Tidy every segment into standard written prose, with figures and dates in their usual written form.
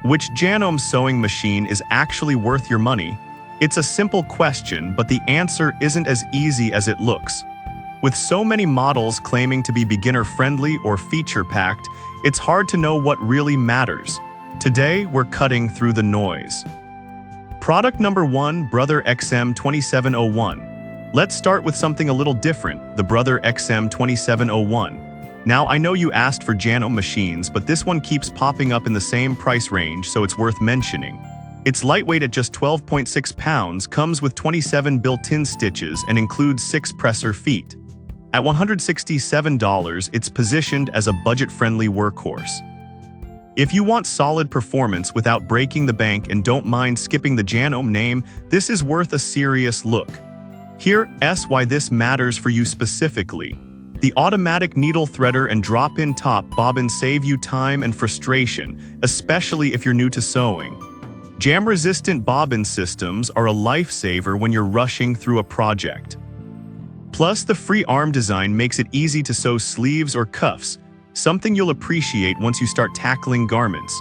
Which Janome sewing machine is actually worth your money? It's a simple question, but the answer isn't as easy as it looks. With so many models claiming to be beginner-friendly or feature-packed, it's hard to know what really matters. Today, we're cutting through the noise. Product number 1, Brother XM2701. Let's start with something a little different, the Brother XM2701. Now, I know you asked for Janome machines, but this one keeps popping up in the same price range, so it's worth mentioning. It's lightweight at just 12.6 pounds, comes with 27 built-in stitches, and includes 6 presser feet. At $167, it's positioned as a budget-friendly workhorse. If you want solid performance without breaking the bank and don't mind skipping the Janome name, this is worth a serious look. Here's why this matters for you specifically. The automatic needle threader and drop-in top bobbin save you time and frustration, especially if you're new to sewing. Jam-resistant bobbin systems are a lifesaver when you're rushing through a project. Plus, the free arm design makes it easy to sew sleeves or cuffs, something you'll appreciate once you start tackling garments.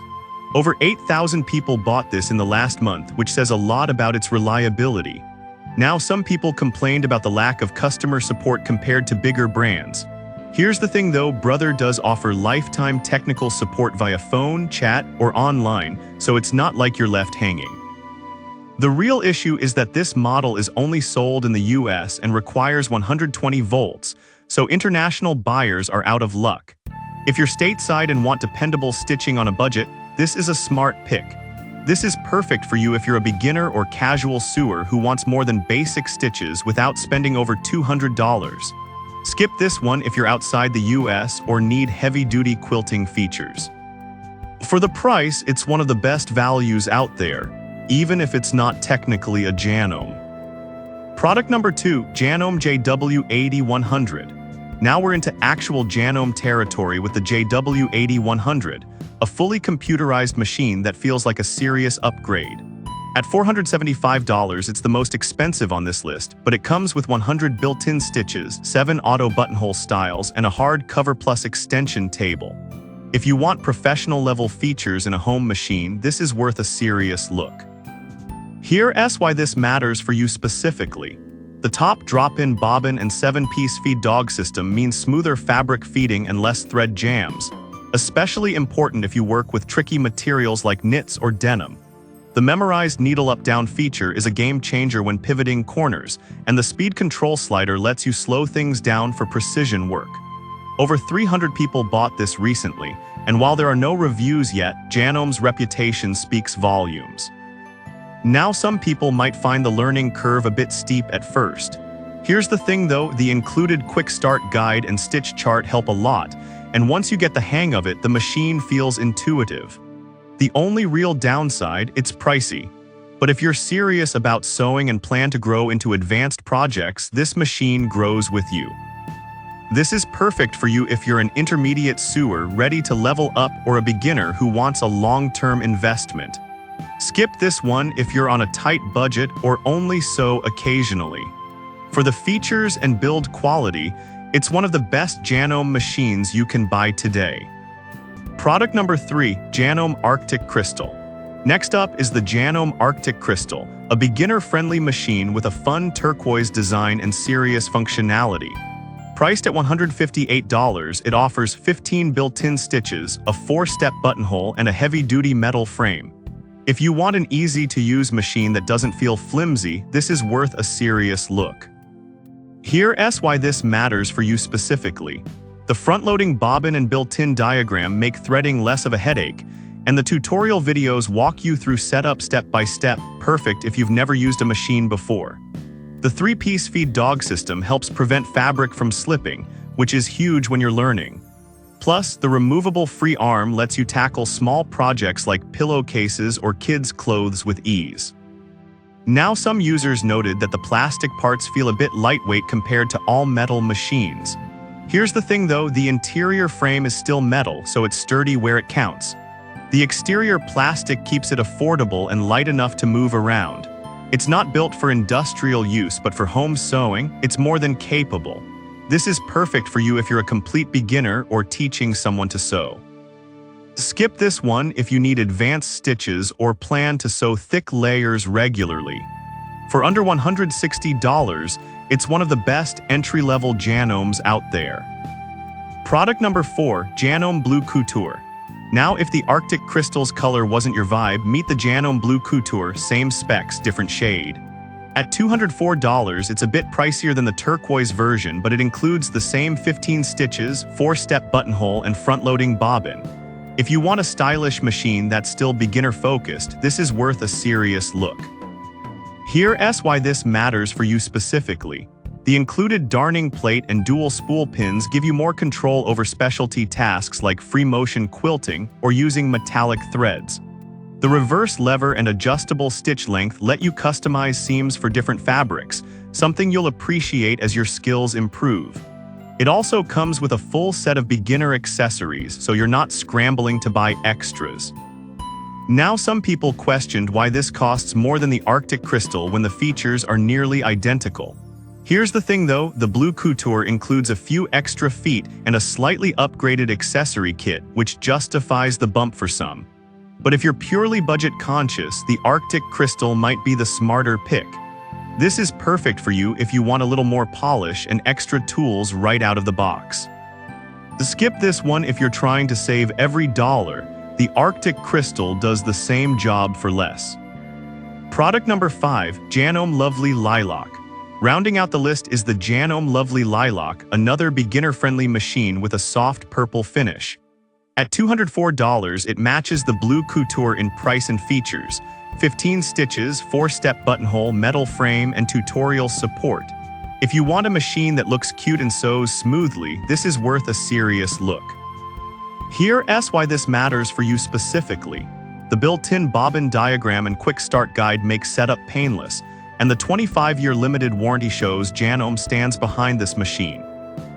Over 8,000 people bought this in the last month, which says a lot about its reliability. Now, some people complained about the lack of customer support compared to bigger brands. Here's the thing though, Brother does offer lifetime technical support via phone, chat, or online, so it's not like you're left hanging. The real issue is that this model is only sold in the US and requires 120 volts, so international buyers are out of luck. If you're stateside and want dependable stitching on a budget, this is a smart pick. This is perfect for you if you're a beginner or casual sewer who wants more than basic stitches without spending over $200. Skip this one if you're outside the US or need heavy-duty quilting features. For the price, it's one of the best values out there, even if it's not technically a Janome. Product number 2, Janome JW8100. Now we're into actual Janome territory with the JW8100, a fully computerized machine that feels like a serious upgrade. At $475, it's the most expensive on this list, but it comes with 100 built-in stitches, 7 auto buttonhole styles, and a hard cover plus extension table. If you want professional-level features in a home machine, this is worth a serious look. Here's why this matters for you specifically. The top drop-in bobbin and 7-piece feed dog system means smoother fabric feeding and less thread jams, especially important if you work with tricky materials like knits or denim. The memorized needle up-down feature is a game changer when pivoting corners, and the speed control slider lets you slow things down for precision work. Over 300 people bought this recently, and while there are no reviews yet, Janome's reputation speaks volumes. Now, some people might find the learning curve a bit steep at first. Here's the thing though, the included quick start guide and stitch chart help a lot, and once you get the hang of it, the machine feels intuitive. The only real downside, it's pricey. But if you're serious about sewing and plan to grow into advanced projects, this machine grows with you. This is perfect for you if you're an intermediate sewer ready to level up or a beginner who wants a long-term investment. Skip this one if you're on a tight budget or only sew occasionally. For the features and build quality, it's one of the best Janome machines you can buy today. Product number 3, Janome Arctic Crystal. Next up is the Janome Arctic Crystal, a beginner-friendly machine with a fun turquoise design and serious functionality. Priced at $158, it offers 15 built-in stitches, a 4-step buttonhole, and a heavy-duty metal frame. If you want an easy-to-use machine that doesn't feel flimsy, this is worth a serious look. Here's why this matters for you specifically. The front-loading bobbin and built-in diagram make threading less of a headache, and the tutorial videos walk you through setup step by step, perfect if you've never used a machine before. The 3-piece feed dog system helps prevent fabric from slipping, which is huge when you're learning. Plus, the removable free arm lets you tackle small projects like pillowcases or kids' clothes with ease. Now, some users noted that the plastic parts feel a bit lightweight compared to all-metal machines. Here's the thing though, the interior frame is still metal, so it's sturdy where it counts. The exterior plastic keeps it affordable and light enough to move around. It's not built for industrial use, but for home sewing, it's more than capable. This is perfect for you if you're a complete beginner or teaching someone to sew. Skip this one if you need advanced stitches or plan to sew thick layers regularly. For under $160, it's one of the best entry-level Janomes out there. Product number 4, Janome Blue Couture. Now, if the Arctic Crystals color wasn't your vibe, meet the Janome Blue Couture, same specs, different shade. At $204, it's a bit pricier than the turquoise version, but it includes the same 15 stitches, 4-step buttonhole, and front-loading bobbin. If you want a stylish machine that's still beginner-focused, this is worth a serious look. Here's why this matters for you specifically. The included darning plate and dual spool pins give you more control over specialty tasks like free-motion quilting or using metallic threads. The reverse lever and adjustable stitch length let you customize seams for different fabrics, something you'll appreciate as your skills improve. It also comes with a full set of beginner accessories, so you're not scrambling to buy extras. Now, some people questioned why this costs more than the Arctic Crystal when the features are nearly identical. Here's the thing though, the Blue Couture includes a few extra feet and a slightly upgraded accessory kit, which justifies the bump for some. But if you're purely budget conscious, the Arctic Crystal might be the smarter pick. This is perfect for you if you want a little more polish and extra tools right out of the box. Skip this one if you're trying to save every dollar. The Arctic Crystal does the same job for less. Product number 5, Janome Lovely Lilac. Rounding out the list is the Janome Lovely Lilac, another beginner-friendly machine with a soft purple finish. At $204, it matches the Blue Couture in price and features. 15 stitches, 4-step buttonhole, metal frame, and tutorial support. If you want a machine that looks cute and sews smoothly, this is worth a serious look. Here's why this matters for you specifically. The built-in bobbin diagram and quick start guide make setup painless, and the 25-year limited warranty shows Janome stands behind this machine.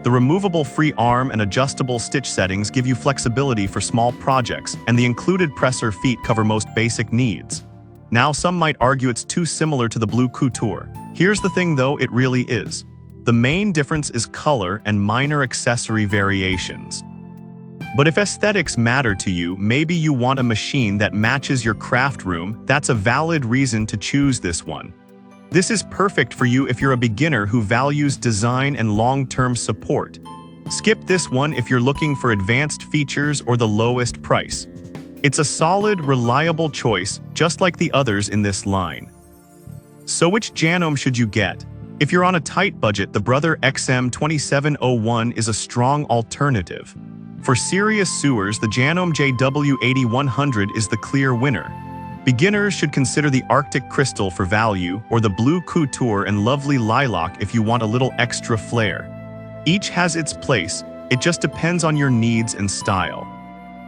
The removable free arm and adjustable stitch settings give you flexibility for small projects, and the included presser feet cover most basic needs. Now, some might argue it's too similar to the Blue Couture. Here's the thing though, it really is. The main difference is color and minor accessory variations. But if aesthetics matter to you, maybe you want a machine that matches your craft room, that's a valid reason to choose this one. This is perfect for you if you're a beginner who values design and long-term support. Skip this one if you're looking for advanced features or the lowest price. It's a solid, reliable choice, just like the others in this line. So which Janome should you get? If you're on a tight budget, the Brother XM2701 is a strong alternative. For serious sewers, the Janome JW8100 is the clear winner. Beginners should consider the Arctic Crystal for value, or the Blue Couture and Lovely Lilac if you want a little extra flair. Each has its place, it just depends on your needs and style.